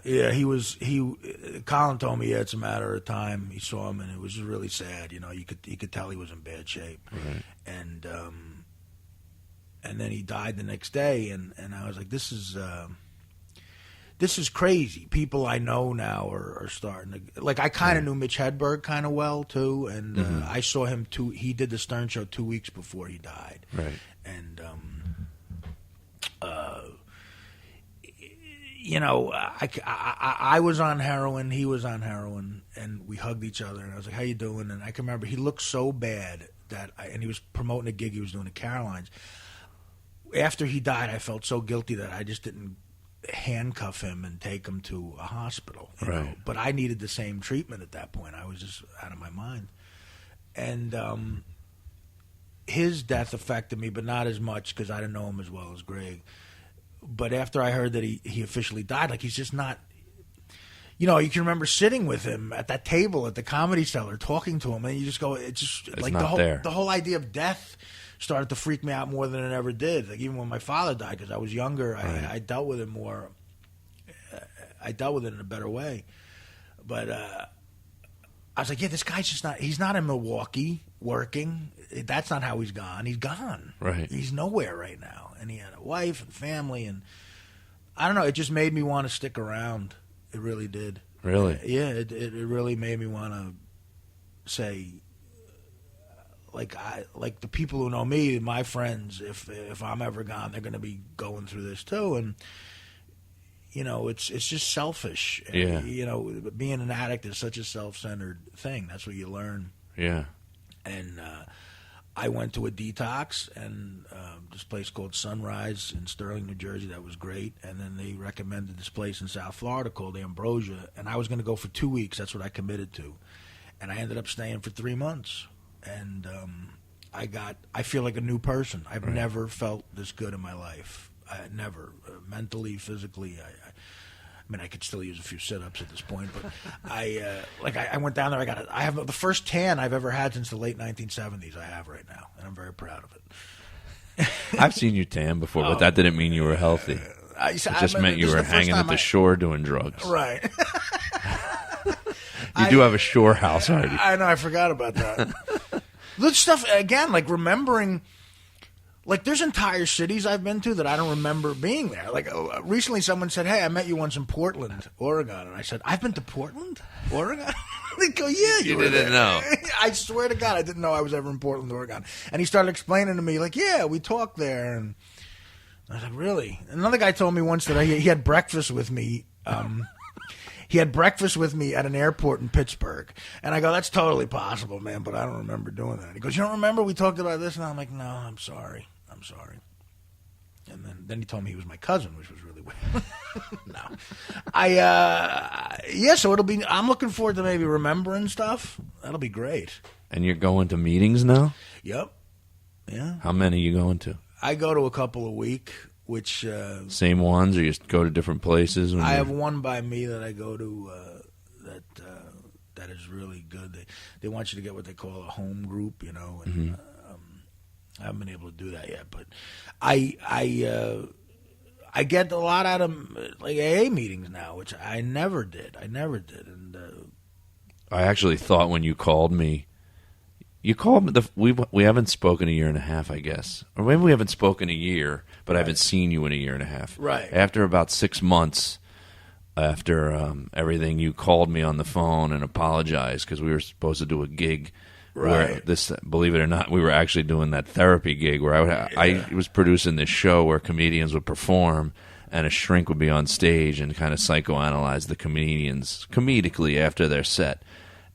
Yeah, he was. Colin told me, yeah, it's a matter of time. He saw him, and it was really sad. You know, you could tell he was in bad shape, Right. and then he died the next day, and I was like, this is crazy. People I know now are starting to, like, I kind of knew Mitch Hedberg kind of well too, and I saw him too. He did the Stern Show 2 weeks before he died, Right. and you know, I was on heroin, he was on heroin, and we hugged each other, and I was like, how you doing? And I can remember he looked so bad and he was promoting a gig he was doing at Caroline's. After he died, I felt so guilty that I just didn't handcuff him and take him to a hospital. You know? But I needed the same treatment at that point. I was just out of my mind. And his death affected me, but not as much because I didn't know him as well as Greg. But after I heard that he officially died, like, he's just not, you know, you can remember sitting with him at that table at the Comedy Cellar, talking to him, and you just go, it's like the whole idea of death started to freak me out more than it ever did. Like, even when my father died, because I was younger, I dealt with it more. I dealt with it in a better way. But I was like, yeah, this guy's just not, he's not in Milwaukee working. That's not how he's gone. He's gone. Right. He's nowhere right now. And he had a wife and family, and I don't know, it just made me want to stick around. It really did. Really? Yeah, it really made me want to say, like the people who know me, my friends, if I'm ever gone, they're going to be going through this too. And you know, it's just selfish. Yeah. You know, being an addict is such a self-centered thing. That's what you learn. Yeah. And I went to a detox, and this place called Sunrise in Sterling, New Jersey. That was great. And then they recommended this place in South Florida called Ambrosia, and I was going to go for 2 weeks. That's what I committed to. And I ended up staying for 3 months. And I feel like a new person. I've never felt this good in my life. Never. Mentally, physically. I mean, I could still use a few sit-ups at this point, but I went down there. I have the first tan I've ever had since the late 1970s. I have right now, and I'm very proud of it. I've seen you tan before, but that didn't mean you were healthy. It just meant you were hanging at the shore doing drugs. Right. You do have a shore house already. I know. I forgot about that. This stuff again, like remembering. Like, there's entire cities I've been to that I don't remember being there. Like, recently someone said, hey, I met you once in Portland, Oregon. And I said, I've been to Portland, Oregon? They go, yeah, you didn't know. I swear to God, I didn't know I was ever in Portland, Oregon. And he started explaining to me, like, yeah, we talked there. And I was like, really? Another guy told me once that he had breakfast with me. He had breakfast with me at an airport in Pittsburgh. And I go, that's totally possible, man, but I don't remember doing that. He goes, you don't remember we talked about this? And I'm like, no, I'm sorry. And then he told me he was my cousin, which was really weird. No. So I'm looking forward to maybe remembering stuff. That'll be great. And you're going to meetings now? Yep. Yeah. How many are you going to? I go to a couple a week, which... Same ones, or you just go to different places? I have one by me that I go to that is really good. They want you to get what they call a home group, you know, and... I haven't been able to do that yet, but I get a lot out of like AA meetings now, which I never did. And I actually thought when you called me, we haven't spoken a year and a half, I guess, or maybe we haven't spoken a year, but I haven't seen you in a year and a half. Right. After about 6 months, after everything, you called me on the phone and apologized because we were supposed to do a gig. Right. Where believe it or not, we were actually doing that therapy gig where I was producing this show where comedians would perform and a shrink would be on stage and kind of psychoanalyze the comedians comedically after their set.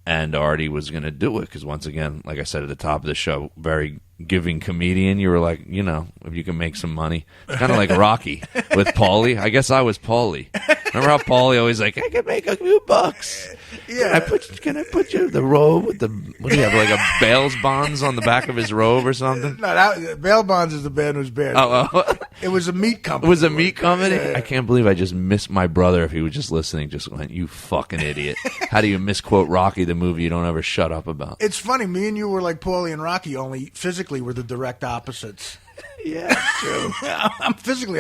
And Artie was going to do it because, once again, like I said at the top of the show, very giving comedian. You were like, you know, if you can make some money. It's kind of like Rocky with Paulie. I guess I was Paulie. Remember how Paulie always like, I can make a few bucks. Yeah. Can I put you the robe with the, what do you have, like a Bales Bonds on the back of his robe or something? No, Bale Bonds is the band who's bad. Oh. It was a meat company. It was a meat company? Yeah. I can't believe I just missed my brother. If he was just listening, just went, you fucking idiot. How do you misquote Rocky, the movie you don't ever shut up about? It's funny. Me and you were like Paulie and Rocky, only physically we're the direct opposites. Yeah, true.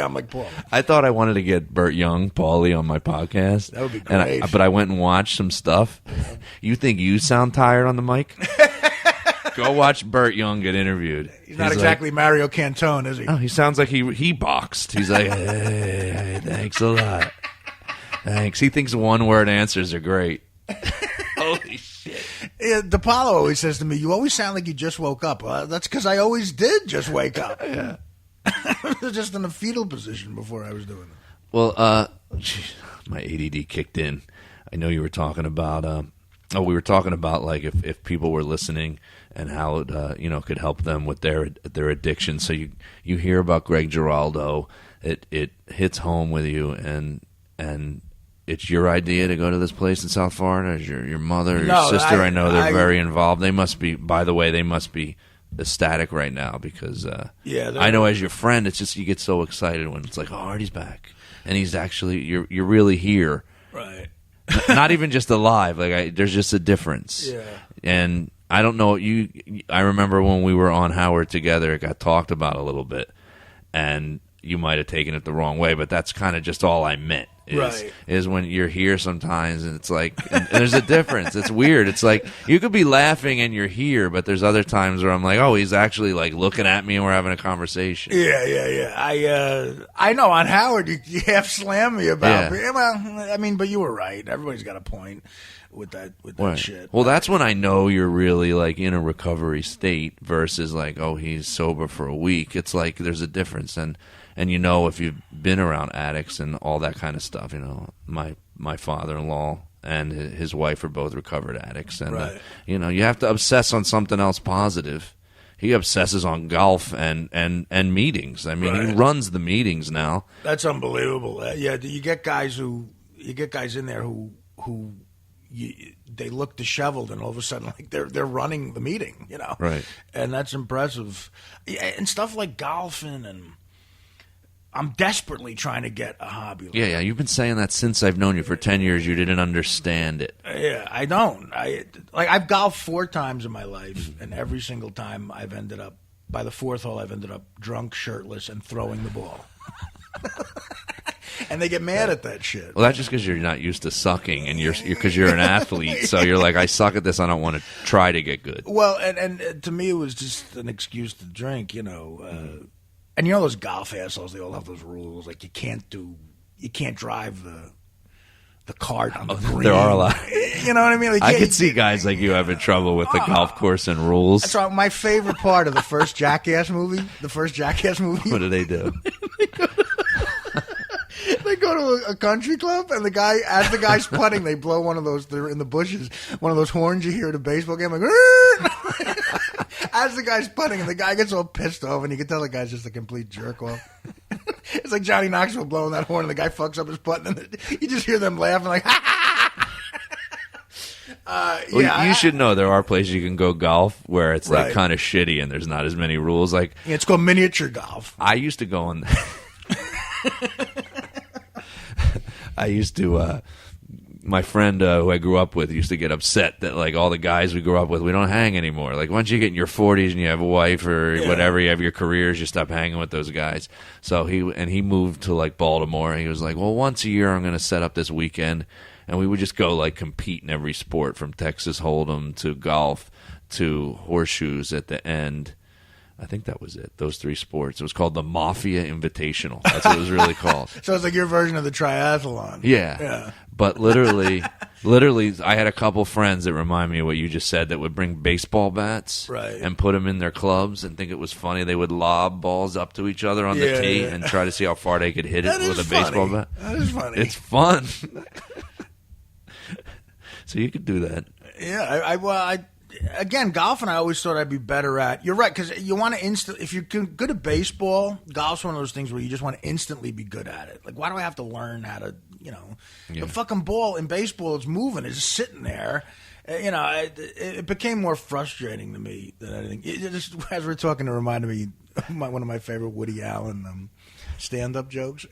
I'm like Paul. I thought I wanted to get Burt Young, Paulie, on my podcast. That would be great. But I went and watched some stuff. You think you sound tired on the mic? Go watch Burt Young get interviewed. He's not exactly like, Mario Cantone, is he? Oh, he sounds like he boxed. He's like, hey, thanks a lot. Thanks. He thinks one-word answers are great. Holy shit. Yeah, DePaulo always says to me, you always sound like you just woke up. That's because I always did just wake up. Yeah. I was just in a fetal position before I was doing it. Well, my ADD kicked in. I know you were talking about, we were talking about like if people were listening and how it, could help them with their addiction. So you hear about Greg Giraldo, it hits home with you, and it's your idea to go to this place in South Florida. Is your mother, or your sister? I know they're very involved. They must be. By the way, they must be ecstatic right now because I know as your friend, it's just you get so excited when it's like, oh, Artie's back, and he's actually you're really here, right? Not even just alive. Like there's just a difference. Yeah. And I don't know I remember when we were on Howard together, it got talked about a little bit, and you might have taken it the wrong way, but that's kind of just all I meant. Is when you're here sometimes, and it's like, and there's a difference. It's weird. It's like you could be laughing and you're here, but there's other times where I'm like, oh, he's actually like looking at me and we're having a conversation. Yeah. I know on Howard you half slammed me about. Yeah. Well, I mean, but you were right. Everybody's got a point with that shit. Well, that's when I know you're really like in a recovery state versus like, oh, he's sober for a week. It's like there's a difference, and if you've been around addicts and all that kind of stuff, my father-in-law and his wife are both recovered addicts, and right. You have to obsess on something else positive. He obsesses on golf and meetings. I mean, right. He runs the meetings now. That's unbelievable. Yeah, you get guys in there who they look disheveled, and all of a sudden, like they're running the meeting, right? And that's impressive. Yeah, and stuff like golfing, and I'm desperately trying to get a hobby. Yeah. You've been saying that since I've known you for 10 years. You didn't understand it. Yeah, I don't. I've golfed 4 times in my life, and every single time I've ended up by the 4th hole, I've ended up drunk, shirtless, and throwing the ball. And they get mad at that shit. Well, that's just because you're not used to sucking, and because you're an athlete. So you're like, I suck at this. I don't want to try to get good. Well, and to me, it was just an excuse to drink, And those golf assholes, they all have those rules. Like you can't drive the cart on the green. There are a lot. You know what I mean? Like, I could see guys like you having trouble with the golf course and rules. That's right. My favorite part of the first Jackass movie. What do they do? They go to a country club, and as the guy's putting, they blow one of those. They're in the bushes. One of those horns you hear at a baseball game, like. As the guy's putting, and the guy gets all pissed off, and you can tell the guy's just a complete jerk off. It's like Johnny Knoxville blowing that horn, and the guy fucks up his putt, and you just hear them laughing like, you should know there are places you can go golf where it's like kind of shitty, and there's not as many rules. Like it's called miniature golf. I used to go on. My friend who I grew up with used to get upset that like all the guys we grew up with, we don't hang anymore. Like once you get in your 40s and you have a wife or whatever, you have your careers, you stop hanging with those guys. So he moved to like Baltimore, and he was like, well, once a year I'm going to set up this weekend, and we would just go like compete in every sport from Texas Hold'em to golf to horseshoes at the end. I think that was it. Those 3 sports. It was called the Mafia Invitational. That's what it was really called. So it's like your version of the triathlon. Yeah. But literally, I had a couple friends that remind me of what you just said that would bring baseball bats and put them in their clubs and think it was funny. They would lob balls up to each other on the tee and try to see how far they could hit it with a baseball bat. That is funny. It's fun. So you could do that. Yeah. Again, golfing, I always thought I'd be better at. You're right, because you want to if you're good at baseball, golf's one of those things where you just want to instantly be good at it. Like, why do I have to learn how to, the fucking ball in baseball is moving, it's just sitting there. It became more frustrating to me than anything. Just as we're talking, it reminded me of one of my favorite Woody Allen stand-up jokes.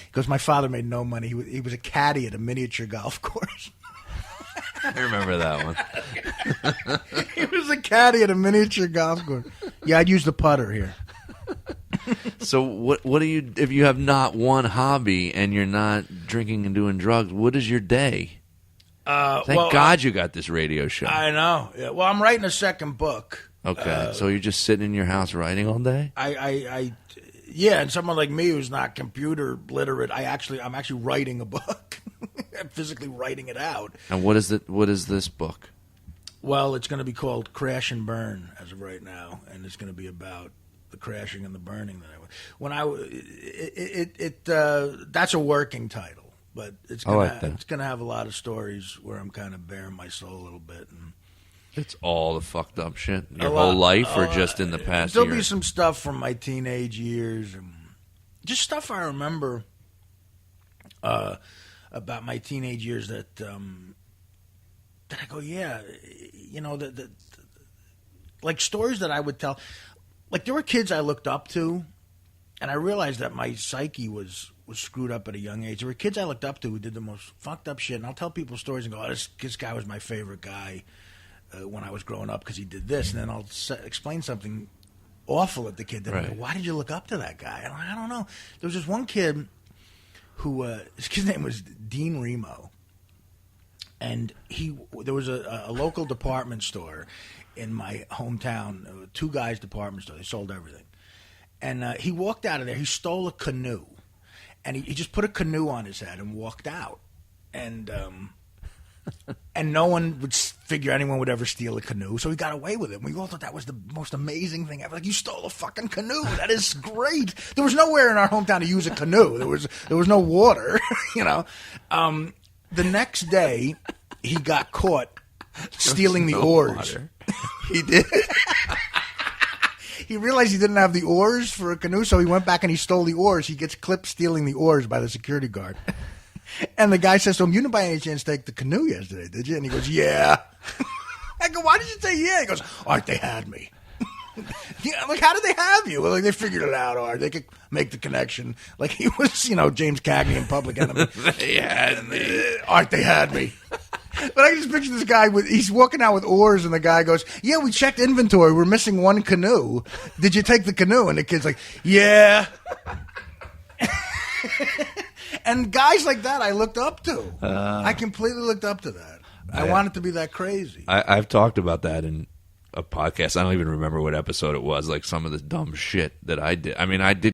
Because my father made no money. He was a caddy at a miniature golf course. I remember that one. He was a caddy at a miniature golf course. Yeah, I'd use the putter here. So what do you, if you have not one hobby and you're not drinking and doing drugs, what is your day? Thank God you got this radio show. I know. Yeah, well, I'm writing a second book. Okay, so you're just sitting in your house writing all day? Yeah, and someone like me who's not computer literate, I'm actually writing a book. I'm physically writing it out. And what is this book? Well, it's going to be called Crash and Burn as of right now, and it's going to be about the crashing and the burning that's a working title, but it's going to have a lot of stories where I'm kind of bearing my soul a little bit. And it's all the fucked up shit your whole life, or just in the past there'll year? Be some stuff from my teenage years, and just stuff I remember about my teenage years that I go, yeah, like stories that I would tell. Like, there were kids I looked up to, and I realized that my psyche was screwed up at a young age. There were kids I looked up to who did the most fucked up shit, and I'll tell people stories and go, oh, this guy was my favorite guy when I was growing up because he did this, and then I'll explain something awful at the kid. Then I go, why did you look up to that guy? And I don't know. There was this one kid who his kid's name was Dean Remo, and there was a local department store in my hometown, two guys' department store. They sold everything, and he walked out of there. He stole a canoe, and he just put a canoe on his head and walked out, and no one would figure anyone would ever steal a canoe, so he got away with it. We all thought that was the most amazing thing ever. Like, you stole a fucking canoe. That is great. There was nowhere in our hometown to use a canoe. There was no water, The next day, he got caught stealing the oars. Water. He did. He realized he didn't have the oars for a canoe, so he went back and he stole the oars. He gets clipped stealing the oars by the security guard. And the guy says to him, you didn't by any chance take the canoe yesterday, did you? And he goes, yeah. I go, why did you say yeah? He goes, Art, they had me. Yeah, I'm like, how did they have you? Well, like, they figured it out, Art. They could make the connection. Like, he was, James Cagney in Public Enemy. They had me. Art, they had me. But I just picture this guy he's walking out with oars, and the guy goes, yeah, we checked inventory. We're missing one canoe. Did you take the canoe? And the kid's like, yeah. And guys like that I looked up to. I completely looked up to that. I wanted to be that crazy. I've talked about that in a podcast. I don't even remember what episode it was, like some of the dumb shit that I did. I mean, I did